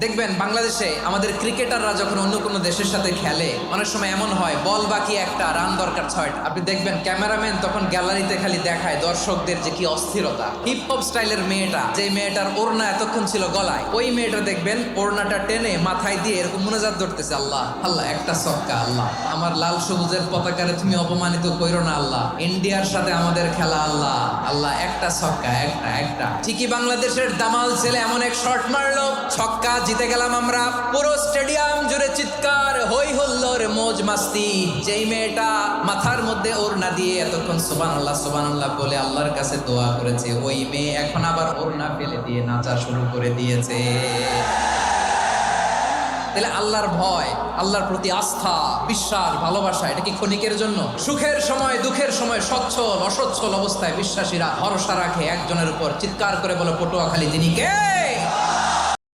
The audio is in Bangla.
দেখবেন বাংলাদেশে আমাদের ক্রিকেটাররা যখন অন্য কোনো দেশের সাথে খেলে অনেক সময় এমন হয় বল বাকি একটা, রান দরকার 6টা। আপনি দেখবেন ক্যামেরাম্যান তখন গ্যালারিতে খালি দেখায় দর্শকদের যে কি অস্থিরতা। হিপ হপ স্টাইলের মেয়েটা, যে মেয়েটার ওড়না এতক্ষণ ছিল গলায়, ওই মেয়েটা দেখবেন ওড়নাটা টেনে মাথায় দিয়ে এরকম মুনাজাত ধরতেছে, আল্লাহ আল্লাহ একটা ছক্কা, আল্লাহ আমার লাল সবুজের পতাকারে তুমি অপমানিত কইরো না আল্লাহ, ইন্ডিয়ার সাথে আমাদের খেলা আল্লাহ আল্লাহ একটা ছক্কা, একটা ঠিকই বাংলাদেশের দামাল ছেলে এমন এক শট মারলো, ছক্কা, জিতে গেলাম আমরা। পুরো স্টেডিয়াম জুড়ে চিৎকার, হই হুল্লোড়, মৌজ মাস্তি। যেই মেয়েটা মাথার মধ্যে ওড়না দিয়ে এতক্ষণ সুবহানাল্লাহ বলে আল্লাহর কাছে দোয়া করেছে, ওই মেয়ে এখন আবার ওড়না ফেলে দিয়ে নাচা শুরু করে দিয়েছে। তাহলে আল্লাহর ভয়, আল্লাহর প্রতি আস্থা, বিশ্বাস, ভালোবাসা, এটা কি ক্ষণিকের জন্য? সুখের সময় দুঃখের সময় সচ্ছল অসচ্ছল অবস্থায় বিশ্বাসীরা ভরসা রাখে একজনের উপর, চিৎকার করে বলে পটুয়াখালী তিনি কে?